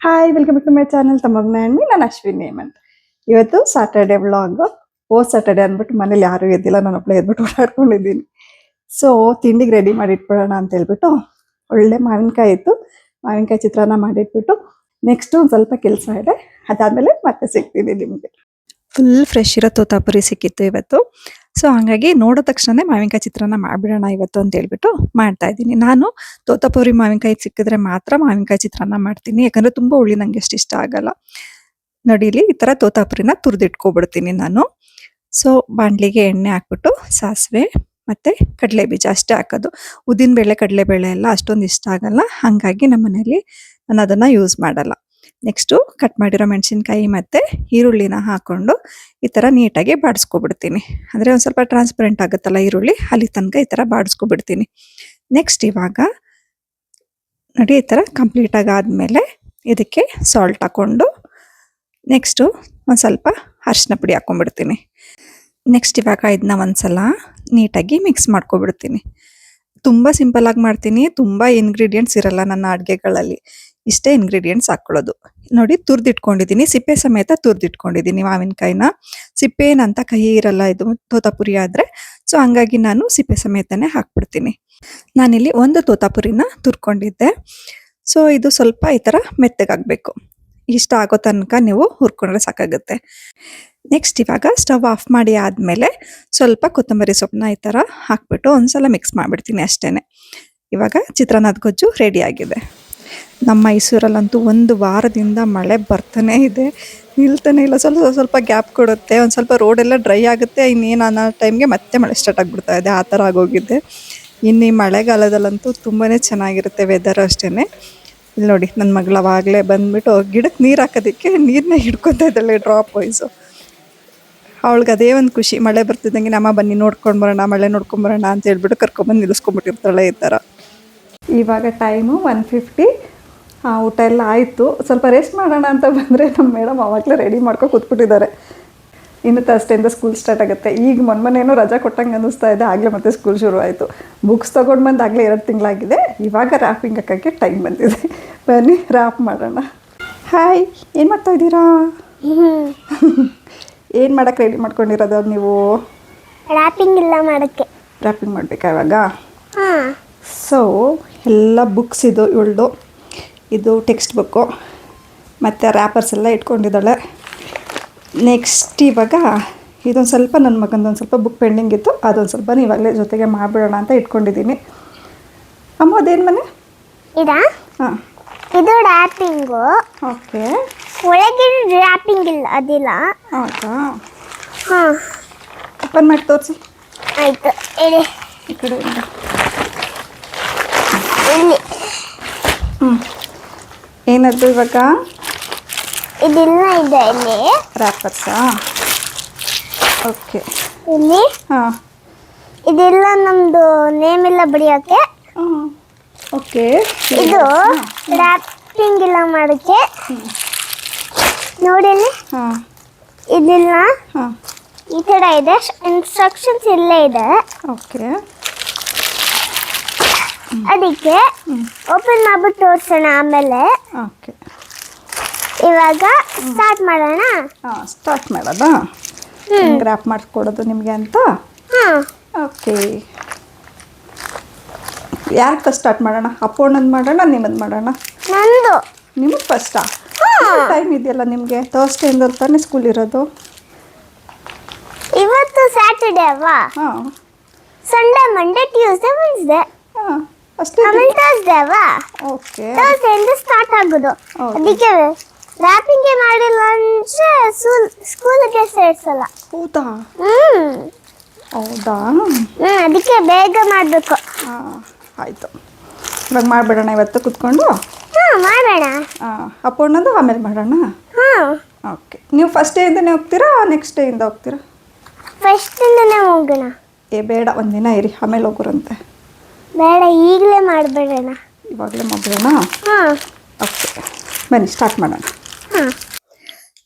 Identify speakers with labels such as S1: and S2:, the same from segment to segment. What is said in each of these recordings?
S1: Hi welcome to my channel ತಮ್ಮಗ್ನ and ನಾನು ಅಶ್ವಿನಿ ಹೇಮಂತ್. ಇವತ್ತು ಸಾಟರ್ಡೆ ವ್ಲಾಗ್. ಸಾಟರ್ಡೆ ಅಂದ್ಬಿಟ್ಟು ಮನೇಲಿ ಯಾರು ಎದ್ದಿಲ್ಲ, ನಾನು ಒಬ್ಬಳೇ ಎದ್ಬಿಟ್ಟು ಓಡಾಡ್ಕೊಂಡಿದ್ದೀನಿ. ಸೊ ತಿಂಡಿಗೆ ರೆಡಿ ಮಾಡಿ ಇಟ್ಬಿಡೋಣ ಅಂತ ಹೇಳ್ಬಿಟ್ಟು ಒಳ್ಳೆ ಮಾವಿನಕಾಯಿ ಇತ್ತು, ಮಾವಿನಕಾಯಿ ಚಿತ್ರಾನ್ನ ಮಾಡಿಟ್ಬಿಟ್ಟು ನೆಕ್ಸ್ಟ್ ಒಂದು ಸ್ವಲ್ಪ ಕೆಲಸ ಇದೆ, ಅದಾದ್ಮೇಲೆ ಮತ್ತೆ ಸಿಗ್ತೀನಿ ನಿಮಗೆ. ಫುಲ್ ಫ್ರೆಶ್ ಇರೋ ತೋತಾಪುರಿ ಸಿಕ್ಕಿತ್ತು ಇವತ್ತು. ಸೊ ಹಂಗಾಗಿ ನೋಡೋ ತಕ್ಷಣ ಮಾವಿನಕಾಯಿ ಚಿತ್ರಾನ್ನ ಮಾಡ್ಬಿಡೋಣ ಇವತ್ತು ಅಂತ ಹೇಳ್ಬಿಟ್ಟು ಮಾಡ್ತಾ ಇದ್ದೀನಿ. ನಾನು ತೋತಾಪುರಿ ಮಾವಿನಕಾಯಿ ಸಿಕ್ಕಿದ್ರೆ ಮಾತ್ರ ಮಾವಿನಕಾಯಿ ಚಿತ್ರಾನ್ನ ಮಾಡ್ತೀನಿ, ಯಾಕಂದ್ರೆ ತುಂಬಾ ಹುಳಿ ನಂಗೆ ಅಷ್ಟು ಇಷ್ಟ ಆಗಲ್ಲ. ನೋಡಿ ಇಲ್ಲಿ ಈ ತರ ತೋತಾಪುರಿನ ತುರಿದಿಟ್ಕೊಬಿಡ್ತೀನಿ ನಾನು. ಸೊ ಬಾಣ್ಲಿಗೆ ಎಣ್ಣೆ ಹಾಕ್ಬಿಟ್ಟು ಸಾಸಿವೆ ಮತ್ತೆ ಕಡಲೆ ಬೀಜ ಅಷ್ಟೇ ಹಾಕೋದು. ಉದ್ದಿನ ಬೇಳೆ ಕಡಲೆಬೇಳೆ ಎಲ್ಲ ಅಷ್ಟೊಂದು ಇಷ್ಟ ಆಗಲ್ಲ, ಹಂಗಾಗಿ ನಮ್ಮ ಮನೇಲಿ ನಾನು ಅದನ್ನ ಯೂಸ್ ಮಾಡಲ್ಲ. ನೆಕ್ಸ್ಟು ಕಟ್ ಮಾಡಿರೋ ಮೆಣಸಿನ್ಕಾಯಿ ಮತ್ತೆ ಈರುಳ್ಳಿನ ಹಾಕೊಂಡು ಈ ತರ ನೀಟಾಗಿ ಬಾಡಿಸ್ಕೊಬಿಡ್ತೀನಿ. ಅಂದ್ರೆ ಒಂದ್ ಸ್ವಲ್ಪ ಟ್ರಾನ್ಸ್ಪರೆಂಟ್ ಆಗುತ್ತಲ್ಲ ಈರುಳ್ಳಿ, ಅಲ್ಲಿ ತನಕ ಈ ತರ ಬಾಡಿಸ್ಕೊಬಿಡ್ತೀನಿ. ನೆಕ್ಸ್ಟ್ ಇವಾಗ ನೋಡಿ ಈ ತರ ಕಂಪ್ಲೀಟ್ ಆಗಿ ಆದ್ಮೇಲೆ ಇದಕ್ಕೆ ಸಾಲ್ಟ್ ಹಾಕೊಂಡು ನೆಕ್ಸ್ಟು ಒಂದ್ ಸ್ವಲ್ಪ ಅರಿಶಿನ ಪುಡಿ ಹಾಕೊಂಡ್ಬಿಡ್ತೀನಿ. ನೆಕ್ಸ್ಟ್ ಇವಾಗ ಇದನ್ನ ಒಂದ್ಸಲ ನೀಟಾಗಿ ಮಿಕ್ಸ್ ಮಾಡ್ಕೊಬಿಡ್ತೀನಿ. ತುಂಬಾ ಸಿಂಪಲ್ ಆಗಿ ಮಾಡ್ತೀನಿ, ತುಂಬಾ ಇಂಗ್ರೀಡಿಯೆಂಟ್ಸ್ ಇರಲ್ಲ ನನ್ನ ಅಡ್ಗೆಗಳಲ್ಲಿ, ಇಷ್ಟೇ ಇಂಗ್ರೀಡಿಯೆಂಟ್ಸ್ ಹಾಕೊಳ್ಳೋದು. ನೋಡಿ ತುರ್ದಿಟ್ಕೊಂಡಿದ್ದೀನಿ, ಸಿಪ್ಪೆ ಸಮೇತ ತುರ್ದಿಟ್ಕೊಂಡಿದ್ದೀನಿ ಮಾವಿನಕಾಯಿನ. ಸಿಪ್ಪೆ ಏನಂತ ಕಹಿ ಇರಲ್ಲ ಇದು ತೋತಾಪುರಿ ಆದ್ರೆ, ಸೊ ಹಂಗಾಗಿ ನಾನು ಸಿಪ್ಪೆ ಸಮೇತನೇ ಹಾಕ್ಬಿಡ್ತೀನಿ. ನಾನಿಲ್ಲಿ ಒಂದು ತೋತಾಪುರಿನ ತುರ್ಕೊಂಡಿದ್ದೆ. ಸೊ ಇದು ಸ್ವಲ್ಪ ಈ ತರ ಮೆತ್ತಗಾಗ್ಬೇಕು, ಇಷ್ಟ ಆಗೋ ತನಕ ನೀವು ಹುರ್ಕೊಂಡ್ರೆ ಸಾಕಾಗುತ್ತೆ. ನೆಕ್ಸ್ಟ್ ಇವಾಗ ಸ್ಟವ್ ಆಫ್ ಮಾಡಿ ಆದ್ಮೇಲೆ ಸ್ವಲ್ಪ ಕೊತ್ತಂಬರಿ ಸೊಪ್ಪನ್ನ ಈ ತರ ಹಾಕ್ಬಿಟ್ಟು ಒಂದ್ಸಲ ಮಿಕ್ಸ್ ಮಾಡ್ಬಿಡ್ತೀನಿ ಅಷ್ಟೇನೆ. ಇವಾಗ ಚಿತ್ರಾನ್ನದ ಗೊಜ್ಜು ರೆಡಿ ಆಗಿದೆ. ನಮ್ಮ ಮೈಸೂರಲ್ಲಂತೂ ಒಂದು ವಾರದಿಂದ ಮಳೆ ಬರ್ತಾನೆ ಇದೆ, ನಿಲ್ತಾನೆ ಇಲ್ಲ. ಸ್ವಲ್ಪ ಸ್ವಲ್ಪ ಗ್ಯಾಪ್ ಕೊಡುತ್ತೆ, ಒಂದು ಸ್ವಲ್ಪ ರೋಡೆಲ್ಲ ಡ್ರೈ ಆಗುತ್ತೆ, ಇನ್ನೇನು ಅನ್ನೋ ಟೈಮ್ಗೆ ಮತ್ತೆ ಮಳೆ ಸ್ಟಾರ್ಟ್ ಆಗಿಬಿಡ್ತಾ ಇದೆ, ಆ ಥರ ಆಗೋಗಿದೆ. ಇನ್ನು ಈ ಮಳೆಗಾಲದಲ್ಲಂತೂ ತುಂಬಾ ಚೆನ್ನಾಗಿರುತ್ತೆ ವೆದರ್ ಅಷ್ಟೇ. ಇಲ್ಲಿ ನೋಡಿ ನನ್ನ ಮಗಳವಾಗಲೇ ಬಂದ್ಬಿಟ್ಟು ಗಿಡಕ್ಕೆ ನೀರು ಹಾಕೋದಕ್ಕೆ ನೀರನ್ನ ಹಿಡ್ಕೊತಾ ಇದ್ದಾಳೆ ಡ್ರಾಪ್ ವೈಸು. ಅವಳಿಗೆ ಅದೇ ಒಂದು ಖುಷಿ, ಮಳೆ ಬರ್ತಿದ್ದಂಗೆ ನಮ್ಮ ಬನ್ನಿ ನೋಡ್ಕೊಂಡು ಬರೋಣ, ಮಳೆ ನೋಡ್ಕೊಂಡು ಬರೋಣ ಅಂತ ಹೇಳ್ಬಿಟ್ಟು ಕರ್ಕೊಂಬಂದು ನಿಲ್ಲಿಸ್ಕೊಂಡ್ಬಿಟ್ಟಿರ್ತಾಳೆ ಈ ಥರ. ಇವಾಗ ಟೈಮು 1:50. ಊಟ ಎಲ್ಲ ಆಯಿತು, ಸ್ವಲ್ಪ ರೆಸ್ಟ್ ಮಾಡೋಣ ಅಂತ ಬಂದರೆ ನಮ್ಮ ಮೇಡಮ್ ಆವಾಗಲೇ ರೆಡಿ ಮಾಡ್ಕೊಂಡು ಕೂತ್ಬಿಟ್ಟಿದ್ದಾರೆ. ಇನ್ನು ಥರ್ಸ್ಡೇಯಿಂದ ಸ್ಕೂಲ್ ಸ್ಟಾರ್ಟ್ ಆಗುತ್ತೆ. ಈಗ ಮೊನ್ನೇನೋ ರಜಾ ಕೊಟ್ಟಂಗೆ ಅನ್ನಿಸ್ತಾ ಇದೆ, ಆಗಲೇ ಮತ್ತೆ ಸ್ಕೂಲ್ ಶುರು ಆಯಿತು. ಬುಕ್ಸ್ ತೊಗೊಂಡು ಬಂದು ಆಗಲೇ 2 ತಿಂಗಳಾಗಿದೆ. ಇವಾಗ ರ್ಯಾಪಿಂಗ್ ಹಾಕೋಕ್ಕೆ ಟೈಮ್ ಬಂದಿದೆ, ಬನ್ನಿ ರ್ಯಾಪ್ ಮಾಡೋಣ. ಹಾಯ್, ಏನು ಮಾಡ್ತಾ ಇದ್ದೀರಾ? ಏನು ಮಾಡೋಕ್ಕೆ ರೆಡಿ ಮಾಡ್ಕೊಂಡಿರೋದು ನೀವು?
S2: ರ್ಯಾಪಿಂಗ್ ಇಲ್ಲ ಮಾಡೋಕ್ಕೆ.
S1: ರ್ಯಾಪಿಂಗ್ ಮಾಡಬೇಕಾ ಇವಾಗ? ಸೊ ಎಲ್ಲ ಬುಕ್ಸ್ ಇದು ಇವಳ್ದು, ಇದು ಟೆಕ್ಸ್ಟ್ ಬುಕ್ಕು ಮತ್ತು ರ್ಯಾಪರ್ಸ್ ಎಲ್ಲ ಇಟ್ಕೊಂಡಿದ್ದಾಳೆ. ನೆಕ್ಸ್ಟ್ ಇವಾಗ ಇದೊಂದು ಸ್ವಲ್ಪ ನನ್ನ ಮಗಂದೊಂದು ಸ್ವಲ್ಪ ಬುಕ್ ಪೆಂಡಿಂಗ್ ಇತ್ತು, ಅದೊಂದು ಸ್ವಲ್ಪ ಇವಾಗಲೇ ಜೊತೆಗೆ ಮಾಡಿಬಿಡೋಣ ಅಂತ ಇಟ್ಕೊಂಡಿದ್ದೀನಿ. ಅಮ್ಮ ಅದೇನು ಮನೆ
S2: ಇದಾ?
S1: ಹಾಂ,
S2: ಇದು ರ್ಯಾಪಿಂಗು.
S1: ಓಕೆ,
S2: ಒಳಗೆ ರ್ಯಾಪಿಂಗ್ ಇಲ್ಲ, ಅದಿಲ್ಲ.
S1: ಹೌದಾ?
S2: ಹಾಂ,
S1: ಓಪನ್ ಮಾಡಿ ತೋರಿಸಿ.
S2: ಆಯಿತು, ಹೇಳಿ.
S1: ಈ ಕಡೆ
S2: ಇಲ್ಲಿ
S1: ಏನದು ಇವಾಗ?
S2: ಇದಿಲ್ಲ ಇದೆ ಇಲ್ಲಿ
S1: ರ್ಯಾಪರ್ಸಾ? ಓಕೆ,
S2: ಇಲ್ಲಿ.
S1: ಹಾಂ,
S2: ಇದೆಲ್ಲ ನಮ್ಮದು ನೇಮ್ ಎಲ್ಲ ಬರೆಯೋಕ್ಕೆ.
S1: ಹಾಂ, ಓಕೆ.
S2: ಇದು ರ್ಯಾಪಿಂಗ್ ಇಲ್ಲ ಮಾಡೋಕ್ಕೆ. ನೋಡಿ ಇಲ್ಲಿ.
S1: ಹಾಂ,
S2: ಇದಿಲ್ಲ,
S1: ಹಾಂ,
S2: ಈ ಥರ ಇದೆ. ಇನ್ಸ್ಟ್ರಕ್ಷನ್ಸ್ ಇಲ್ಲೇ ಇದೆ.
S1: ಓಕೆ.
S2: ಅದಕ್ಕೆ ಓಪನ್ ಮಾಡ್ಬಿಟ್ಟು ತೋರಿಸೋಣ ಆಮೇಲೆ.
S1: ಓಕೆ,
S2: ಇವಾಗ ಸ್ಟಾರ್ಟ್ ಮಾಡೋಣ.
S1: ಹಾಂ, ಸ್ಟಾರ್ಟ್ ಮಾಡೋದಾ? ಹೆಂಗೆ ರ್ಯಾಪ್ ಮಾಡಿಕೊಡೋದು ನಿಮಗೆ ಅಂತ?
S2: ಹಾಂ,
S1: ಓಕೆ. ಯಾರು ಫಸ್ಟ್ ಸ್ಟಾರ್ಟ್ ಮಾಡೋಣ? ಅಪ್ಪಣ್ಣಂದು ಮಾಡೋಣ, ನಿಮ್ಮದು ಮಾಡೋಣ?
S2: ನಂದು.
S1: ನಿಮಗೆ ಫಸ್ಟಾ? ಟೈಮ್ ಇದೆಯಲ್ಲ ನಿಮಗೆ, ಥರ್ಸ್ಡೇಯಿಂದ ತಾನೇ ಸ್ಕೂಲ್ ಇರೋದು.
S2: ಇವತ್ತು ಸ್ಯಾಟರ್ಡೇ ಅಲ್ವಾ?
S1: ಹಾಂ,
S2: ಸಂಡೇ, ಮಂಡೇ, ಟ್ಯೂಸ್ಡೇ, ವೆನ್ಸ್ಡೇ,
S1: ಹಾಂ, ಅಷ್ಟೇ.
S2: ಆಮೇಲೆ ಥರ್ಸ್ಡೇ ಅಲ್ವಾ?
S1: ಓಕೆ,
S2: ಥರ್ಸ್ಡೇಯಿಂದ ಸ್ಟಾರ್ಟ್ ಆಗೋದು.
S1: Okay.
S2: ಅದಕ್ಕೆ ರ್ಯಾಪಿಂಗೇ ಮಾಡಿಲ್ಲ ಅಂದರೆ ಸ್ಕೂಲಿಗೆ ಸೇರಿಸಲ್ಲ.
S1: ಹೌದಾ? ಹೌದಾ?
S2: ಅದಕ್ಕೆ ಬೇಗ ಮಾಡಬೇಕು.
S1: ಹಾಂ, ಆಯಿತು. ಇವಾಗ ಮಾಡಿಬಿಡೋಣ ಇವತ್ತು ಕೂತ್ಕೊಂಡು.
S2: ಹಾಂ, ಮಾಡೋಣ.
S1: ಹಾಂ, ಅಪ್ಪಣ್ಣಂದು ಆಮೇಲೆ ಮಾಡೋಣ.
S2: ಹಾಂ,
S1: ಓಕೆ. ನೀವು ಫಸ್ಟ್ ಡೇಯಿಂದನೇ ಹೋಗ್ತೀರಾ, ನೆಕ್ಸ್ಟ್ ಡೇಯಿಂದ ಹೋಗ್ತೀರಾ?
S2: ಫಸ್ಟಿಂದನೇ ಹೋಗೋಣ.
S1: ಬೇಡ, ಒಂದಿನ ಇರಿ, ಆಮೇಲೆ ಹೋಗೋರಂತೆ.
S2: ಬೇಡ, ಈಗಲೇ ಮಾಡಿಬಿಡೋಣ.
S1: ಇವಾಗಲೇ ಮಾಡೋಣ?
S2: ಹಾಂ,
S1: ಓಕೆ, ಬನ್ನಿ ಸ್ಟಾರ್ಟ್ ಮಾಡೋಣ.
S2: ಹಾಂ.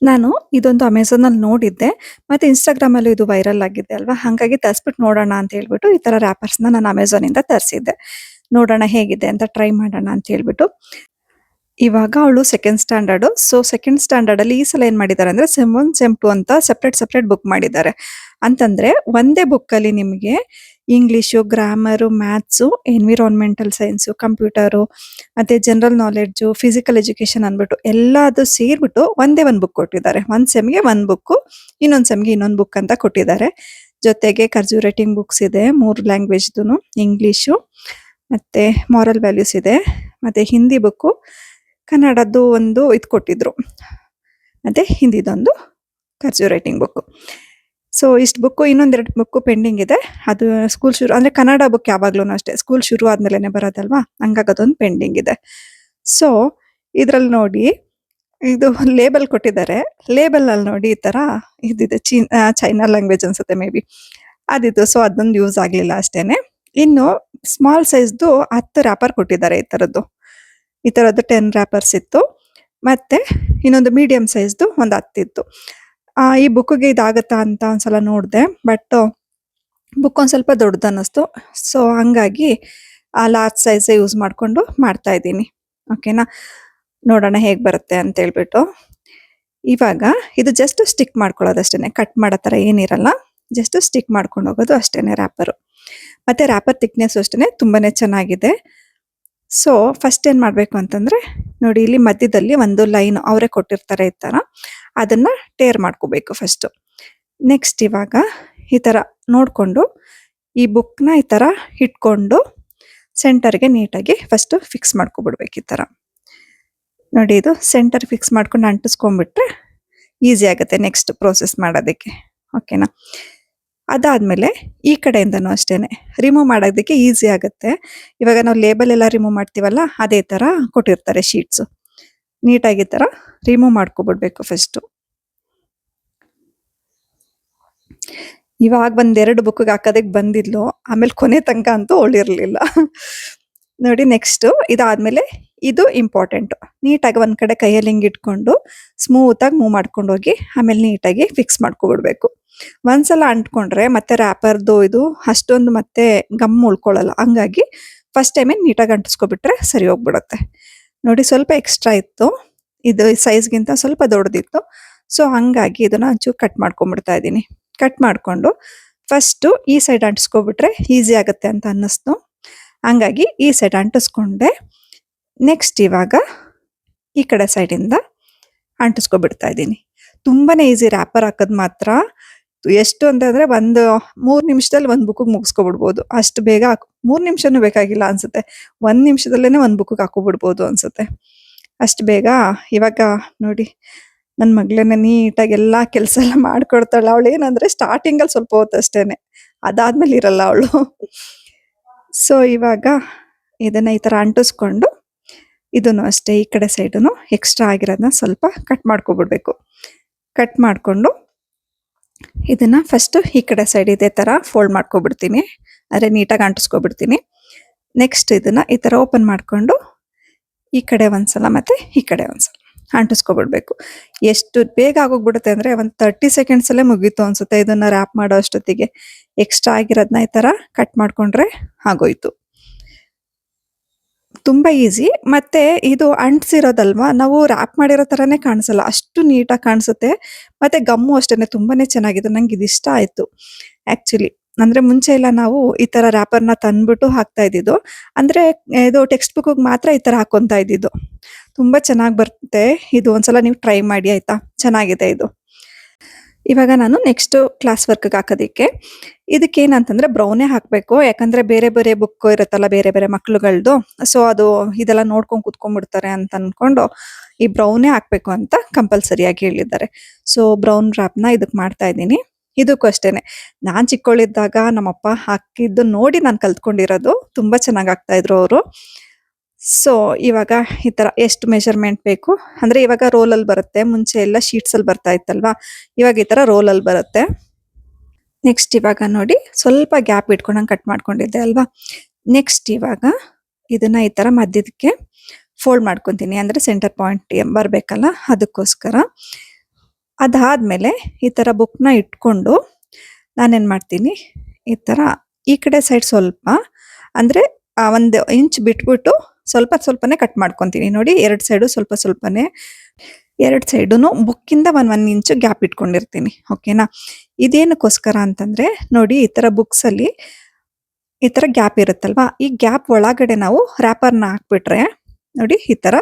S1: ನಾನು ಇದೊಂದು ಅಮೆಝಾನಲ್ಲಿ ನೋಡಿದ್ದೆ, ಮತ್ತು ಇನ್ಸ್ಟಾಗ್ರಾಮಲ್ಲೂ ಇದು ವೈರಲ್ ಆಗಿದೆ ಅಲ್ವಾ, ಹಾಗಾಗಿ ತರಿಸ್ಬಿಟ್ಟು ನೋಡೋಣ ಅಂತ ಹೇಳ್ಬಿಟ್ಟು ಈ ಥರ ರ್ಯಾಪರ್ಸ್ನ ನಾನು ಅಮೆಝಾನಿಂದ ತರಿಸಿದ್ದೆ. ನೋಡೋಣ ಹೇಗಿದೆ ಅಂತ ಟ್ರೈ ಮಾಡೋಣ ಅಂತ ಹೇಳ್ಬಿಟ್ಟು ಇವಾಗ ಅವಳು second standard. So second standard ಅಲ್ಲಿ ಈ ಸಲ ಏನ್ ಮಾಡಿದ್ದಾರೆ ಅಂದ್ರೆ ಸೆಮ್ 1 ಸೆಮ್ 2 ಅಂತ ಸೆಪರೇಟ್ ಬುಕ್ ಮಾಡಿದ್ದಾರೆ. ಅಂತಂದ್ರೆ ಒಂದೇ ಬುಕ್ ಅಲ್ಲಿ ನಿಮಗೆ English, grammar, maths, environmental science, computer, ಮತ್ತೆ ಜನರಲ್ ನಾಲೆಡ್ಜು, ಫಿಸಿಕಲ್ ಎಜುಕೇಶನ್ ಅನ್ಬಿಟ್ಟು ಎಲ್ಲದು ಸೇರ್ಬಿಟ್ಟು ಒಂದೇ ಒಂದು ಬುಕ್ ಕೊಟ್ಟಿದ್ದಾರೆ. ಒಂದ್ ಸೆಮ್ಗೆ ಒಂದ್ ಬುಕ್, ಇನ್ನೊಂದ್ ಸೆಮ್ಗೆ ಇನ್ನೊಂದ್ ಬುಕ್ ಅಂತ ಕೊಟ್ಟಿದ್ದಾರೆ. ಜೊತೆಗೆ ಕರ್ಜುರೇಟಿಂಗ್ ಬುಕ್ಸ್ ಇದೆ 3 ಲ್ಯಾಂಗ್ವೇಜ್ದು, ಇಂಗ್ಲಿಷು ಮತ್ತೆ ಮಾರಲ್ ವ್ಯಾಲ್ಯೂಸ್ ಇದೆ, ಮತ್ತೆ ಹಿಂದಿ ಬುಕ್, ಕನ್ನಡದ್ದು ಒಂದು ಇದು ಕೊಟ್ಟಿದ್ರು, ಮತ್ತೆ ಹಿಂದಿದೊಂದು ಕರ್ಜುರೇಟಿಂಗ್ ಬುಕ್. ಸೊ ಇಷ್ಟು ಬುಕ್, ಇನ್ನೊಂದೆರಡು ಬುಕ್ ಪೆಂಡಿಂಗ್ ಇದೆ. ಅದು ಸ್ಕೂಲ್ ಶುರು ಅಂದ್ರೆ ಕನ್ನಡ ಬುಕ್ ಯಾವಾಗ್ಲೂ ಅಷ್ಟೇ ಸ್ಕೂಲ್ ಶುರು ಆದ್ಮೇಲೆನೆ ಬರೋದಲ್ವಾ, ಹಂಗಾಗಿ ಅದೊಂದು ಪೆಂಡಿಂಗ್ ಇದೆ. ಸೊ ಇದ್ರಲ್ಲಿ ನೋಡಿ ಇದು ಲೇಬಲ್ ಕೊಟ್ಟಿದ್ದಾರೆ. ಲೇಬಲ್ ಅಲ್ಲಿ ನೋಡಿ ಈ ತರ ಇದಿದೆ, ಚೈನಾ ಲ್ಯಾಂಗ್ವೇಜ್ ಅನ್ಸುತ್ತೆ ಮೇ ಬಿ ಅದಿತ್ತು. ಸೊ ಅದೊಂದು ಯೂಸ್ ಆಗ್ಲಿಲ್ಲ ಅಷ್ಟೇನೆ. ಇನ್ನು ಸ್ಮಾಲ್ ಸೈಜ್ದು 10 ರ್ಯಾಪರ್ ಕೊಟ್ಟಿದ್ದಾರೆ. ಈ ತರದ್ದು 10 ರ್ಯಾಪರ್ಸ್ ಇತ್ತು. ಮತ್ತೆ ಇನ್ನೊಂದು ಮೀಡಿಯಂ ಸೈಜ್ದು ಒಂದು 10 ಇತ್ತು. ಈ ಬುಕ್ಗೆ ಇದಾಗತ್ತಾ ಅಂತ ಒಂದ್ಸಲ ನೋಡಿದೆ, ಬಟ್ ಬುಕ್ ಒಂದ್ ಸ್ವಲ್ಪ ದೊಡ್ಡದು ಅನ್ನಿಸ್ತು. ಸೊ ಹಂಗಾಗಿ ಆ ಲಾರ್ಜ್ ಸೈಜ್ ಯೂಸ್ ಮಾಡ್ಕೊಂಡು ಮಾಡ್ತಾ ಇದ್ದೀನಿ. ಓಕೆನಾ, ನೋಡೋಣ ಹೇಗ್ ಬರುತ್ತೆ ಅಂತ ಹೇಳ್ಬಿಟ್ಟು. ಇವಾಗ ಇದು ಜಸ್ಟ್ ಸ್ಟಿಕ್ ಮಾಡ್ಕೊಳ್ಳೋದು ಅಷ್ಟೇನೆ, ಕಟ್ ಮಾಡೋ ತರ ಏನಿರಲ್ಲ, ಜಸ್ಟ್ ಸ್ಟಿಕ್ ಮಾಡ್ಕೊಂಡು ಹೋಗೋದು ಅಷ್ಟೇನೆ ರ್ಯಾಪರ್. ಮತ್ತೆ ರ್ಯಾಪರ್ ಥಿಕ್ನೆಸ್ ಅಷ್ಟೇನೆ ತುಂಬಾನೇ ಚೆನ್ನಾಗಿದೆ. ಸೊ ಫಸ್ಟ್ ಏನ್ ಮಾಡ್ಬೇಕು ಅಂತಂದ್ರೆ ನೋಡಿ, ಇಲ್ಲಿ ಮಧ್ಯದಲ್ಲಿ ಒಂದು ಲೈನ್ ಅವರೇ ಕೊಟ್ಟಿರ್ತಾರೆ ಈ ತರ, ಅದನ್ನ ಟೇರ್ ಮಾಡ್ಕೋಬೇಕು ಫಸ್ಟ್. ನೆಕ್ಸ್ಟ್ ಇವಾಗ ಈ ತರ ನೋಡ್ಕೊಂಡು ಈ ಬುಕ್ ನ ಈ ತರ ಇಟ್ಕೊಂಡು ಸೆಂಟರ್ಗೆ ನೀಟಾಗಿ ಫಸ್ಟ್ ಫಿಕ್ಸ್ ಮಾಡ್ಕೊಬಿಡ್ಬೇಕು. ಈ ತರ ನೋಡಿ, ಇದು ಸೆಂಟರ್ ಫಿಕ್ಸ್ ಮಾಡ್ಕೊಂಡು ಅಂಟಿಸ್ಕೊಂಡ್ಬಿಟ್ರೆ ಈಸಿ ಆಗುತ್ತೆ ನೆಕ್ಸ್ಟ್ ಪ್ರೋಸೆಸ್ ಮಾಡೋದಕ್ಕೆ. ಓಕೆನಾ, ಅದಾದ್ಮೇಲೆ ಈ ಕಡೆಯಿಂದನೂ ಅಷ್ಟೇನೆ ರಿಮೂವ್ ಮಾಡೋದಕ್ಕೆ ಈಸಿ ಆಗುತ್ತೆ. ಇವಾಗ ನಾವು ಲೇಬಲ್ ಎಲ್ಲ ರಿಮೂವ್ ಮಾಡ್ತೀವಲ್ಲ, ಅದೇ ತರ ಕೊಟ್ಟಿರ್ತಾರೆ ಶೀಟ್ಸ್. ನೀಟಾಗಿ ತರ ರಿಮೂವ್ ಮಾಡ್ಕೊಬಿಡ್ಬೇಕು ಫಸ್ಟ್. ಇವಾಗ ಒಂದೆರಡು ಬುಕ್ಗೆ ಹಾಕೋದಕ್ಕೆ ಬಂದಿದ್ಲು, ಆಮೇಲೆ ಕೊನೆ ತನಕ ಅಂತೂ ಒಳ್ಳಿರ್ಲಿಲ್ಲ. ನೋಡಿ ನೆಕ್ಸ್ಟ್ ಇದಾದ್ಮೇಲೆ ಇದು ಇಂಪಾರ್ಟೆಂಟ್. ನೀಟಾಗಿ ಒಂದ್ ಕಡೆ ಕೈಯಲ್ಲಿ ಹಿಂಗ್ ಇಟ್ಕೊಂಡು ಸ್ಮೂತ್ ಆಗಿ ಮೂವ್ ಮಾಡ್ಕೊಂಡು ಹೋಗಿ ಆಮೇಲೆ ನೀಟಾಗಿ ಫಿಕ್ಸ್ ಮಾಡ್ಕೊಬಿಡ್ಬೇಕು. ಒಂದ್ಸಲ ಅಂಟ್ಕೊಂಡ್ರೆ ಮತ್ತೆ ರ್ಯಾಪರ್ದು ಇದು ಅಷ್ಟೊಂದು ಮತ್ತೆ ಗಮ್ ಉಳ್ಕೊಳ್ಳಲ್ಲ. ಹಂಗಾಗಿ ಫಸ್ಟ್ ಟೈಮೇ ನೀಟಾಗಿ ಅಂಟಿಸ್ಕೊಬಿಟ್ರೆ ಸರಿ ಹೋಗ್ಬಿಡುತ್ತೆ. ನೋಡಿ ಸ್ವಲ್ಪ ಎಕ್ಸ್ಟ್ರಾ ಇತ್ತು, ಇದು ಸೈಜ್ಗಿಂತ ಸ್ವಲ್ಪ ದೊಡ್ಡದಿತ್ತು. ಸೊ ಹಂಗಾಗಿ ಇದನ್ನ ಒಂಚೂರು ಕಟ್ ಮಾಡ್ಕೊಂಡ್ಬಿಡ್ತಾ ಇದ್ದೀನಿ. ಕಟ್ ಮಾಡ್ಕೊಂಡು ಫಸ್ಟ್ ಈ ಸೈಡ್ ಅಂಟಿಸ್ಕೊಬಿಟ್ರೆ ಈಸಿ ಆಗುತ್ತೆ ಅಂತ ಅನ್ನಿಸ್ತು. ಹಂಗಾಗಿ ಈ ಸೈಡ್ ಅಂಟಿಸ್ಕೊಂಡೆ. ನೆಕ್ಸ್ಟ್ ಇವಾಗ ಈ ಕಡೆ ಸೈಡಿಂದ ಅಂಟಿಸ್ಕೊಬಿಡ್ತಾ ಇದ್ದೀನಿ. ತುಂಬಾನೇ ಈಸಿ ರ್ಯಾಪರ್ ಹಾಕೋದು ಮಾತ್ರ. ಎಷ್ಟು ಅಂತಂದ್ರೆ ಒಂದು 3 ನಿಮಿಷದಲ್ಲಿ ಒಂದ್ ಬುಕ್ ಮುಗಿಸ್ಕೊಬಿಡ್ಬೋದು. ಅಷ್ಟು ಬೇಗ 3 ನಿಮಿಷನೂ ಬೇಕಾಗಿಲ್ಲ ಅನ್ಸುತ್ತೆ, 1 ನಿಮಿಷದಲ್ಲೇನೆ ಒಂದ್ ಬುಕ್ ಹಾಕೋಬಿಡ್ಬೋದು ಅನ್ಸುತ್ತೆ, ಅಷ್ಟು ಬೇಗ. ಇವಾಗ ನೋಡಿ ನನ್ನ ಮಗಳನ್ನ ನೀಟಾಗಿ ಎಲ್ಲಾ ಕೆಲಸ ಎಲ್ಲ ಮಾಡ್ಕೊಡ್ತಾಳೆ. ಅವಳು ಏನಂದ್ರೆ ಸ್ಟಾರ್ಟಿಂಗ್ ಅಲ್ಲಿ ಸ್ವಲ್ಪ ಹೊತ್ತು ಅಷ್ಟೇನೆ, ಅದಾದ್ಮೇಲೆ ಇರಲ್ಲ ಅವಳು. ಸೊ ಇವಾಗ ಇದನ್ನ ಈ ತರ ಅಂಟಿಸ್ಕೊಂಡು ಇದನ್ನು ಅಷ್ಟೇ ಈ ಕಡೆ ಸೈಡನ್ನು ಎಕ್ಸ್ಟ್ರಾ ಆಗಿರೋದನ್ನ ಸ್ವಲ್ಪ ಕಟ್ ಮಾಡ್ಕೊಬಿಡ್ಬೇಕು. ಕಟ್ ಮಾಡ್ಕೊಂಡು ಇದನ್ನ ಫಸ್ಟ್ ಈ ಕಡೆ ಸೈಡ್ ಇದೇ ತರ ಫೋಲ್ಡ್ ಮಾಡ್ಕೊಬಿಡ್ತೀನಿ, ಅಂದ್ರೆ ನೀಟಾಗಿ ಅಂಟಿಸ್ಕೊಬಿಡ್ತೀನಿ. ನೆಕ್ಸ್ಟ್ ಇದನ್ನ ಈ ತರ ಓಪನ್ ಮಾಡ್ಕೊಂಡು ಈ ಕಡೆ ಒಂದ್ಸಲ ಮತ್ತೆ ಈ ಕಡೆ ಒಂದ್ಸಲ ಅಂಟಿಸ್ಕೊಬಿಡ್ಬೇಕು. ಎಷ್ಟು ಬೇಗ ಆಗೋಗ್ಬಿಡುತ್ತೆ ಅಂದ್ರೆ ಒಂದ್ 30 ಸೆಕೆಂಡ್ಸ್ ಅಲ್ಲೇ ಮುಗೀತು ಅನ್ಸುತ್ತೆ ಇದನ್ನ ರ್ಯಾಪ್ ಮಾಡೋ ಅಷ್ಟೊತ್ತಿಗೆ. ಎಕ್ಸ್ಟ್ರಾ ಆಗಿರೋದನ್ನ ಈ ತರ ಕಟ್ ಮಾಡ್ಕೊಂಡ್ರೆ ಆಗೋಯ್ತು. ತುಂಬಾ ಈಸಿ. ಮತ್ತೆ ಇದು ಅಂಟಿಸಿರೋದಲ್ವಾ, ನಾವು ರ್ಯಾಪ್ ಮಾಡಿರೋ ತರಾನೇ ಕಾಣಿಸಲ್ಲ, ಅಷ್ಟು ನೀಟಾಗಿ ಕಾಣಿಸುತ್ತೆ. ಮತ್ತೆ ಗಮ್ಮು ಅಷ್ಟೇನೆ ತುಂಬಾನೇ ಚೆನ್ನಾಗಿದೆ, ನಂಗೆ ಇದು ಇಷ್ಟ ಆಯ್ತು ಆಕ್ಚುಲಿ. ಅಂದ್ರೆ ಮುಂಚೆ ಎಲ್ಲ ನಾವು ಈ ತರ ರ್ಯಾಪರ್ನ ತಂದ್ಬಿಟ್ಟು ಹಾಕ್ತಾ ಇದ್ದಿದ್ದು, ಅಂದ್ರೆ ಇದು ಟೆಕ್ಸ್ಟ್ ಬುಕ್ ಮಾತ್ರ ಈ ತರ ಹಾಕೊಂತ ಇದ್ದಿದ್ದು. ತುಂಬಾ ಚೆನ್ನಾಗಿ ಬರುತ್ತೆ ಇದು, ಒಂದ್ಸಲ ನೀವು ಟ್ರೈ ಮಾಡಿ ಆಯ್ತಾ, ಚೆನ್ನಾಗಿದೆ ಇದು. ಇವಾಗ ನಾನು ನೆಕ್ಸ್ಟ್ ಕ್ಲಾಸ್ ವರ್ಕ್ ಹಾಕೋದಿಕ್ಕೆ ಇದಕ್ಕೆ ಏನಂತಂದ್ರೆ ಬ್ರೌನೇ ಹಾಕ್ಬೇಕು. ಯಾಕಂದ್ರೆ ಬೇರೆ ಬೇರೆ ಬುಕ್ ಇರುತ್ತಲ್ಲ ಬೇರೆ ಬೇರೆ ಮಕ್ಳುಗಳ್ದು, ಸೊ ಅದು ಇದೆಲ್ಲ ನೋಡ್ಕೊಂಡ್ ಕುತ್ಕೊಂಡ್ಬಿಡ್ತಾರೆ ಅಂತ ಅನ್ಕೊಂಡು ಈ ಬ್ರೌನೇ ಹಾಕ್ಬೇಕು ಅಂತ ಕಂಪಲ್ಸರಿಯಾಗಿ ಹೇಳಿದ್ದಾರೆ. ಸೊ ಬ್ರೌನ್ ರ್ಯಾಪ್ ನ ಇದಕ್ ಮಾಡ್ತಾ ಇದ್ದೀನಿ. ಇದಕ್ಕೂ ಅಷ್ಟೇನೆ, ನಾನ್ ಚಿಕ್ಕವಳಿದ್ದಾಗ ನಮ್ಮಪ್ಪ ಹಾಕಿದ್ದು ನೋಡಿ ನಾನು ಕಲ್ತ್ಕೊಂಡಿರೋದು. ತುಂಬಾ ಚೆನ್ನಾಗಿ ಆಗ್ತಾ ಇದ್ರು ಅವರು. ಸೊ ಇವಾಗ ಈ ತರ ಎಷ್ಟು ಮೆಜರ್ಮೆಂಟ್ ಬೇಕು ಅಂದ್ರೆ ಇವಾಗ ರೋಲ್ ಅಲ್ಲಿ ಬರುತ್ತೆ, ಮುಂಚೆ ಎಲ್ಲ ಶೀಟ್ಸ್ ಅಲ್ಲಿ ಬರ್ತಾ ಇತ್ತಲ್ವಾ, ಇವಾಗ ಈ ತರ ರೋಲ್ ಅಲ್ಲಿ ಬರುತ್ತೆ. ನೆಕ್ಸ್ಟ್ ಇವಾಗ ನೋಡಿ ಸ್ವಲ್ಪ ಗ್ಯಾಪ್ ಇಟ್ಕೊಂಡಂಗೆ ಕಟ್ ಮಾಡ್ಕೊಂಡಿದ್ದೆ ಅಲ್ವಾ. ನೆಕ್ಸ್ಟ್ ಇವಾಗ ಇದನ್ನ ಈ ತರ ಮಧ್ಯದಕ್ಕೆ ಫೋಲ್ಡ್ ಮಾಡ್ಕೊಂತೀನಿ, ಅಂದ್ರೆ ಸೆಂಟರ್ ಪಾಯಿಂಟ್ ಬರ್ಬೇಕಲ್ಲ ಅದಕ್ಕೋಸ್ಕರ. ಅದಾದ್ಮೇಲೆ ಈ ತರ ಬುಕ್ ನ ಇಟ್ಕೊಂಡು ನಾನೇನ್ ಮಾಡ್ತೀನಿ, ಈ ತರ ಈ ಕಡೆ ಸೈಡ್ ಸ್ವಲ್ಪ ಅಂದ್ರೆ 1 ಇಂಚ್ ಬಿಟ್ಬಿಟ್ಟು ಸ್ವಲ್ಪನೇ ಕಟ್ ಮಾಡ್ಕೊತೀನಿ ನೋಡಿ. 2 ಸೈಡು ಸ್ವಲ್ಪನೇ 2 ಸೈಡುನು ಬುಕ್ಕಿಂದ 1 ಇಂಚು ಗ್ಯಾಪ್ ಇಟ್ಕೊಂಡಿರ್ತೀನಿ. ಓಕೆನಾ. ಇದೇನಕ್ಕೋಸ್ಕರ ಅಂತಂದ್ರೆ ನೋಡಿ, ಈ ತರ ಬುಕ್ಸ್ ಅಲ್ಲಿ ಈ ತರ ಗ್ಯಾಪ್ ಇರುತ್ತಲ್ವಾ, ಈ ಗ್ಯಾಪ್ ಒಳಗಡೆ ನಾವು ರ್ಯಾಪರ್ನ ಹಾಕ್ಬಿಟ್ರೆ ನೋಡಿ ಈ ತರ,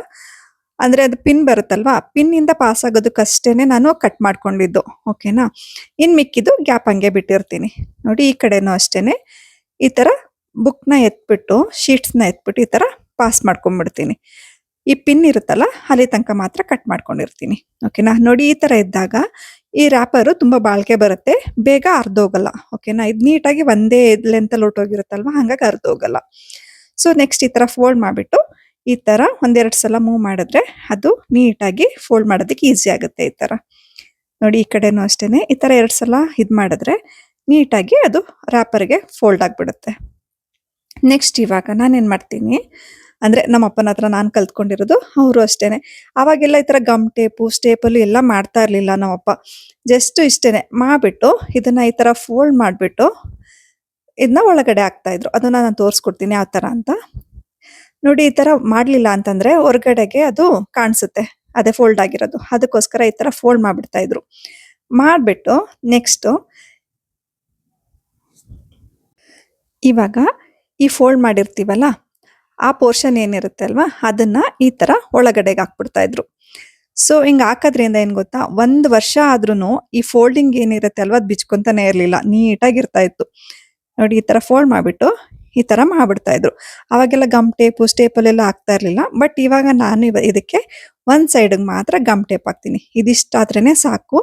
S1: ಅಂದ್ರೆ ಅದು ಪಿನ್ ಬರುತ್ತಲ್ವಾ, ಪಿನ್ ಇಂದ ಪಾಸ್ ಆಗೋದಕ್ಕಷ್ಟೇನೆ ನಾನು ಕಟ್ ಮಾಡ್ಕೊಂಡಿದ್ದು. ಓಕೆನಾ. ಇನ್ ಮಿಕ್ಕಿದ್ದು ಗ್ಯಾಪ್ ಹಂಗೆ ಬಿಟ್ಟಿರ್ತೀನಿ ನೋಡಿ. ಈ ಕಡೆನೂ ಅಷ್ಟೇನೆ ಈ ತರ ಬುಕ್ನ ಎತ್ಬಿಟ್ಟು ಶೀಟ್ಸ್ನ ಎತ್ಬಿಟ್ಟು ಈ ತರ ಪಾಸ್ ಮಾಡ್ಕೊಂಡ್ಬಿಡ್ತೀನಿ. ಈ ಪಿನ್ ಇರುತ್ತಲ್ಲ ಅಲ್ಲಿ ತನಕ ಮಾತ್ರ ಕಟ್ ಮಾಡ್ಕೊಂಡಿರ್ತೀನಿ. ಓಕೆನಾ. ನೋಡಿ ಈ ತರ ಇದ್ದಾಗ ಈ ರ್ಯಾಪರು ತುಂಬಾ ಬಾಳ್ಕೆ ಬರುತ್ತೆ, ಬೇಗ ಅರ್ಧೋಗಲ್ಲ. ಓಕೆನಾ. ಇದು ನೀಟಾಗಿ ಒಂದೇ ಲೆಂತ್ ಅಲ್ಲಿ ಹೊರ್ಟೋಗಿರುತ್ತಲ್ವಾ, ಹಂಗಾಗಿ ಅರ್ಧೋಗಲ್ಲ. ಸೊ ನೆಕ್ಸ್ಟ್ ಈ ತರ ಫೋಲ್ಡ್ ಮಾಡ್ಬಿಟ್ಟು ಈ ತರ 1-2 ಸಲ ಮೂವ್ ಮಾಡಿದ್ರೆ ಅದು ನೀಟಾಗಿ ಫೋಲ್ಡ್ ಮಾಡೋದಕ್ಕೆ ಈಸಿ ಆಗುತ್ತೆ. ಈ ತರ ನೋಡಿ, ಈ ಕಡೆನೂ ಅಷ್ಟೇನೆ ಈ ತರ 2 ಸಲ ಇದ್ ಮಾಡಿದ್ರೆ ನೀಟಾಗಿ ಅದು ರ್ಯಾಪರ್ಗೆ ಫೋಲ್ಡ್ ಆಗ್ಬಿಡುತ್ತೆ. ನೆಕ್ಸ್ಟ್ ಇವಾಗ ನಾನೇನ್ ಮಾಡ್ತೀನಿ ಅಂದ್ರೆ, ನಮ್ಮ ಅಪ್ಪನ ಹತ್ರ ನಾನು ಕಲ್ತ್ಕೊಂಡಿರೋದು, ಅವರು ಅಷ್ಟೇನೆ. ಅವಾಗೆಲ್ಲ ಈ ತರ ಗಮ್ ಟೇಪು ಸ್ಟೇಪಲ್ ಎಲ್ಲ ಮಾಡ್ತಾ ಇರ್ಲಿಲ್ಲ ನಮ್ಮಪ್ಪ. ಜಸ್ಟ್ ಇಷ್ಟೇನೆ ಮಾಡ್ಬಿಟ್ಟು ಇದನ್ನ ಈ ತರ ಫೋಲ್ಡ್ ಮಾಡ್ಬಿಟ್ಟು ಇದನ್ನ ಒಳಗಡೆ ಹಾಕ್ತಾ ಇದ್ರು. ಅದನ್ನ ನಾನು ತೋರಿಸ್ಕೊಡ್ತೀನಿ ಯಾವ ತರ ಅಂತ. ನೋಡಿ, ಈ ತರ ಮಾಡ್ಲಿಲ್ಲ ಅಂತಂದ್ರೆ ಹೊರಗಡೆಗೆ ಅದು ಕಾಣಿಸುತ್ತೆ, ಅದೇ ಫೋಲ್ಡ್ ಆಗಿರೋದು. ಅದಕ್ಕೋಸ್ಕರ ಈ ತರ ಫೋಲ್ಡ್ ಮಾಡ್ಬಿಡ್ತಾ ಇದ್ರು. ಮಾಡ್ಬಿಟ್ಟು ನೆಕ್ಸ್ಟ್ ಇವಾಗ ಈ ಫೋಲ್ಡ್ ಮಾಡಿರ್ತೀವಲ್ಲ, ಆ ಪೋರ್ಷನ್ ಏನಿರುತ್ತೆ ಅಲ್ವಾ, ಅದನ್ನ ಈ ತರ ಒಳಗಡೆಗೆ ಹಾಕ್ಬಿಡ್ತಾ ಇದ್ರು. ಸೊ ಹಿಂಗ್ ಹಾಕೋದ್ರಿಂದ ಏನ್ ಗೊತ್ತಾ, 1 ವರ್ಷ ಆದ್ರೂನು ಈ ಫೋಲ್ಡಿಂಗ್ ಏನಿರುತ್ತೆ ಅಲ್ವಾ, ಅದು ಬಿಚ್ಕೊಂತಾನೆ ಇರ್ಲಿಲ್ಲ, ನೀಟಾಗಿರ್ತಾ ಇತ್ತು. ನೋಡಿ, ಈ ತರ ಫೋಲ್ಡ್ ಮಾಡ್ಬಿಟ್ಟು ಈ ತರ ಮಾಡ್ಬಿಡ್ತಾ ಇದ್ರು. ಅವಾಗೆಲ್ಲ ಗಮ್ ಟೇಪು ಸ್ಟೇಪಲ್ ಎಲ್ಲ ಹಾಕ್ತಾ ಇರ್ಲಿಲ್ಲ. ಬಟ್ ಇವಾಗ ನಾನು ಇದಕ್ಕೆ 1 ಸೈಡ್ ಮಾತ್ರ ಗಮ್ ಟೇಪ್ ಹಾಕ್ತೀನಿ. ಇದಿಷ್ಟಾದ್ರೇನೆ ಸಾಕು,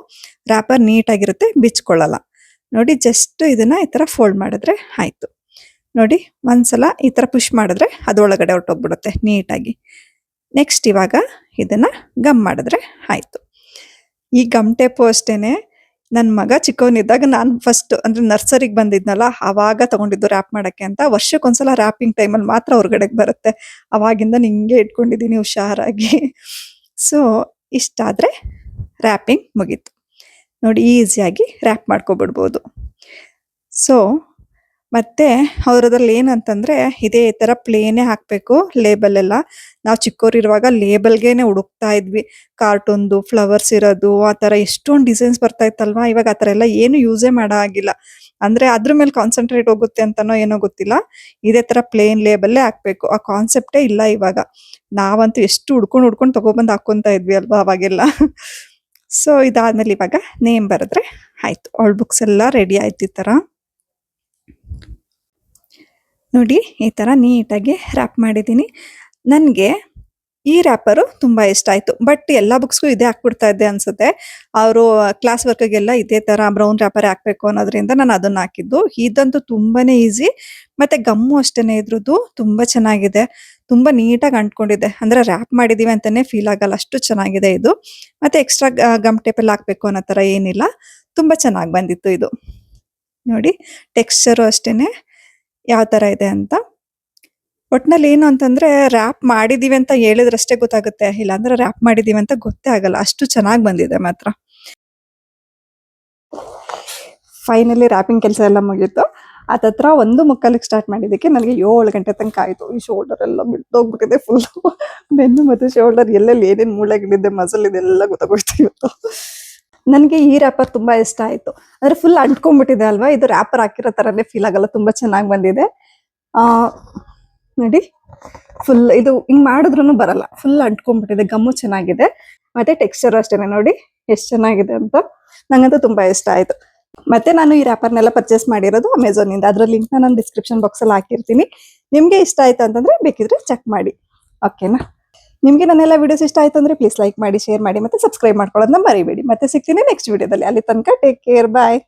S1: ರ್ಯಾಪರ್ ನೀಟಾಗಿರುತ್ತೆ, ಬಿಚ್ಕೊಳ್ಳಲ್ಲ. ನೋಡಿ, ಜಸ್ಟ್ ಇದನ್ನ ಈ ತರ ಫೋಲ್ಡ್ ಮಾಡಿದ್ರೆ ಆಯ್ತು. ನೋಡಿ, ಒಂದ್ಸಲ ಈ ತರ ಪುಷ್ ಮಾಡಿದ್ರೆ ಅದು ಒಳಗಡೆ ಹೊರಟೋಗ್ಬಿಡುತ್ತೆ ನೀಟಾಗಿ. ನೆಕ್ಸ್ಟ್ ಇವಾಗ ಇದನ್ನ ಗಮ್ ಮಾಡಿದ್ರೆ ಆಯ್ತು. ಈ ಗಮ್ ಟೇಪು ಅಷ್ಟೇನೆ, ನನ್ನ ಮಗ ಚಿಕ್ಕವನಿದ್ದಾಗ ನಾನು ಫಸ್ಟ್ ಅಂದ್ರೆ ನರ್ಸರಿಗೆ ಬಂದಿದ್ನಲ್ಲ, ಅವಾಗ ತಗೊಂಡಿದ್ದು ರ್ಯಾಪ್ ಮಾಡಕ್ಕೆ ಅಂತ. ವರ್ಷಕ್ಕೊಂದ್ಸಲ ರ್ಯಾಪಿಂಗ್ ಟೈಮಲ್ಲಿ ಮಾತ್ರ ಹೊರಗಡೆಗೆ ಬರುತ್ತೆ. ಅವಾಗಿಂದ ಹಿಂಗೆ ಇಟ್ಕೊಂಡಿದ್ದೀನಿ ಹುಷಾರಾಗಿ. ಸೊ ಇಷ್ಟಾದ್ರೆ ರ್ಯಾಪಿಂಗ್ ಮುಗೀತು ನೋಡಿ, ಈಸಿಯಾಗಿ ರ್ಯಾಪ್ ಮಾಡ್ಕೊಬಿಡ್ಬೋದು. ಸೊ ಮತ್ತೆ ಅವ್ರದ್ರಲ್ಲಿ ಏನಂತಂದ್ರೆ, ಇದೇ ತರ ಪ್ಲೇನೇ ಹಾಕ್ಬೇಕು ಲೇಬಲ್ ಎಲ್ಲ. ನಾವು ಚಿಕ್ಕವರಿರುವಾಗ ಲೇಬಲ್ಗೆನೆ ಹುಡುಕ್ತಾ ಇದ್ವಿ, ಕಾರ್ಟೂನ್ದು ಫ್ಲವರ್ಸ್ ಇರೋದು ಆ ತರ ಎಷ್ಟೊಂದು ಡಿಸೈನ್ಸ್ ಬರ್ತಾ ಇತ್ತಲ್ವಾ. ಇವಾಗ ಆ ತರ ಎಲ್ಲ ಏನು ಯೂಸೇ ಮಾಡೋ ಆಗಿಲ್ಲ. ಅಂದ್ರೆ ಅದ್ರ ಮೇಲೆ ಕಾನ್ಸಂಟ್ರೇಟ್ ಹೋಗುತ್ತೆ ಅಂತನೋ ಏನೋ ಗೊತ್ತಿಲ್ಲ. ಇದೇ ತರ ಪ್ಲೇನ್ ಲೇಬಲ್ಲೇ ಹಾಕ್ಬೇಕು, ಆ ಕಾನ್ಸೆಪ್ಟೇ ಇಲ್ಲ ಇವಾಗ. ನಾವಂತೂ ಎಷ್ಟು ಹುಡ್ಕೊಂಡು ತಗೊಬಂದು ಹಾಕೊಂತ ಇದ್ವಿ ಅಲ್ವಾ ಅವಾಗೆಲ್ಲ. ಸೊ ಇದಾದ್ಮೇಲೆ ಇವಾಗ ನೇಮ್ ಬರೆದ್ರೆ ಆಯ್ತು. ಅವಳ ಬುಕ್ಸ್ ಎಲ್ಲ ರೆಡಿ ಆಯ್ತು. ಈ ತರ ನೋಡಿ, ಈ ತರ ನೀಟಾಗಿ ರ್ಯಾಪ್ ಮಾಡಿದ್ದೀನಿ. ನನಗೆ ಈ ರ್ಯಾಪರು ತುಂಬಾ ಇಷ್ಟ ಆಯ್ತು. ಬಟ್ ಎಲ್ಲ ಬುಕ್ಸ್ಗೂ ಇದೇ ಹಾಕ್ಬಿಡ್ತಾ ಇದ್ದೆ ಅನ್ಸುತ್ತೆ. ಅವರು ಕ್ಲಾಸ್ ವರ್ಕ್ಗೆಲ್ಲ ಇದೇ ತರ ಬ್ರೌನ್ ರ್ಯಾಪರ್ ಹಾಕ್ಬೇಕು ಅನ್ನೋದ್ರಿಂದ ನಾನು ಅದನ್ನ ಹಾಕಿದ್ದು. ಇದಂತೂ ತುಂಬಾನೇ ಈಸಿ. ಮತ್ತೆ ಗಮ್ಮು ಅಷ್ಟೇನೆ, ಇದ್ರದ್ದು ತುಂಬಾ ಚೆನ್ನಾಗಿದೆ, ತುಂಬಾ ನೀಟಾಗಿ ಅಂಟ್ಕೊಂಡಿದೆ. ಅಂದ್ರೆ ರ್ಯಾಪ್ ಮಾಡಿದೀವಿ ಅಂತಾನೆ ಫೀಲ್ ಆಗಲ್ಲ, ಅಷ್ಟು ಚೆನ್ನಾಗಿದೆ ಇದು. ಮತ್ತೆ ಎಕ್ಸ್ಟ್ರಾ ಗಮ್ ಟೇಪ್ ಎಲ್ಲ ಹಾಕ್ಬೇಕು ಅನ್ನೋ ತರ ಏನಿಲ್ಲ, ತುಂಬಾ ಚೆನ್ನಾಗಿ ಬಂದಿತ್ತು ಇದು. ನೋಡಿ, ಟೆಕ್ಸ್ಚರು ಅಷ್ಟೇನೆ ಯಾವ ತರ ಇದೆ ಅಂತ. ಒಟ್ನಲ್ಲಿ ಏನು ಅಂತಂದ್ರೆ, ರ್ಯಾಪ್ ಮಾಡಿದೀವಿ ಅಂತ ಹೇಳಿದ್ರಷ್ಟೇ ಗೊತ್ತಾಗುತ್ತೆ, ಇಲ್ಲಾಂದ್ರೆ ರ್ಯಾಪ್ ಮಾಡಿದೀವಿ ಅಂತ ಗೊತ್ತೇ ಆಗಲ್ಲ, ಅಷ್ಟು ಚೆನ್ನಾಗಿ ಬಂದಿದೆ ಮಾತ್ರ. ಫೈನಲಿ ರ್ಯಾಪಿಂಗ್ ಕೆಲಸ ಎಲ್ಲ ಮುಗೀತು. ಅದತ್ರ 1:45 ಸ್ಟಾರ್ಟ್ ಮಾಡಿದ್ದಕ್ಕೆ ನನಗೆ 7 ಗಂಟೆ ತನಕ ಆಯ್ತು. ಈ ಶೋಲ್ಡರ್ ಎಲ್ಲ ಬಿಟ್ಟೋಗ್ಬಿಟ್ಟಿದೆ ಫುಲ್. ಬೆನ್ನು ಮತ್ತೆ ಶೋಲ್ಡರ್ ಎಲ್ಲೆಲ್ಲಿ ಏನೇನು ಮೂಳೆಗಳಿದೆ, ಮಸಲ್ ಇದೆಲ್ಲ ಗೊತ್ತಾಗೋಯ್ತು ಇವತ್ತು. ನನಗೆ ಈ ರ್ಯಾಪರ್ ತುಂಬಾ ಇಷ್ಟ ಆಯ್ತು. ಅಂದ್ರೆ ಫುಲ್ ಅಂಟ್ಕೊಂಡ್ಬಿಟ್ಟಿದೆ ಅಲ್ವಾ, ಇದು ರ್ಯಾಪರ್ ಹಾಕಿರೋ ತರನೇ ಫೀಲ್ ಆಗಲ್ಲ, ತುಂಬಾ ಚೆನ್ನಾಗಿ ಬಂದಿದೆ. ನೋಡಿ, ಫುಲ್ ಇದು ಹಿಂಗ್ ಮಾಡಿದ್ರು ಬರಲ್ಲ, ಫುಲ್ ಅಂಟ್ಕೊಂಡ್ಬಿಟ್ಟಿದೆ. ಗಮ್ಮು ಚೆನ್ನಾಗಿದೆ, ಮತ್ತೆ ಟೆಕ್ಸ್ಚರ್ ಅಷ್ಟೇನೆ. ನೋಡಿ ಎಷ್ಟು ಚೆನ್ನಾಗಿದೆ ಅಂತ, ನಂಗಂತೂ ತುಂಬಾ ಇಷ್ಟ ಆಯ್ತು. ಮತ್ತೆ ನಾನು ಈ ರ್ಯಾಪರ್ನೆಲ್ಲ ಪರ್ಚೇಸ್ ಮಾಡಿರೋದು ಅಮೆಝಾನ್ ಇಂದ. ಅದ್ರ ಲಿಂಕ್ ನಾನು ಡಿಸ್ಕ್ರಿಪ್ಷನ್ ಬಾಕ್ಸ್ ಅಲ್ಲಿ ಹಾಕಿರ್ತೀನಿ. ನಿಮ್ಗೆ ಇಷ್ಟ ಆಯ್ತು ಅಂತಂದ್ರೆ ಬೇಕಿದ್ರೆ ಚೆಕ್ ಮಾಡಿ. ಓಕೆನಾ. ನಿಮ್ಗೆ ನನ್ನೆಲ್ಲ ವಿಡಿಯೋಸ್ ಇಷ್ಟ ಆಯ್ತು ಅಂದ್ರೆ ಪ್ಲೀಸ್ ಲೈಕ್ ಮಾಡಿ, ಶೇರ್ ಮಾಡಿ, ಮತ್ತೆ ಸಬ್ಸ್ಕ್ರೈಬ್ ಮಾಡ್ಕೊಳ್ಳೋದನ್ನ ಮರಿಬೇಡಿ. ಮತ್ತೆ ಸಿಗ್ತೀನಿ ನೆಕ್ಸ್ಟ್ ವಿಡಿಯೋದಲ್ಲಿ. ಅಲ್ಲಿ ತನಕ ಟೇಕ್ ಕೇರ್, ಬಾಯ್.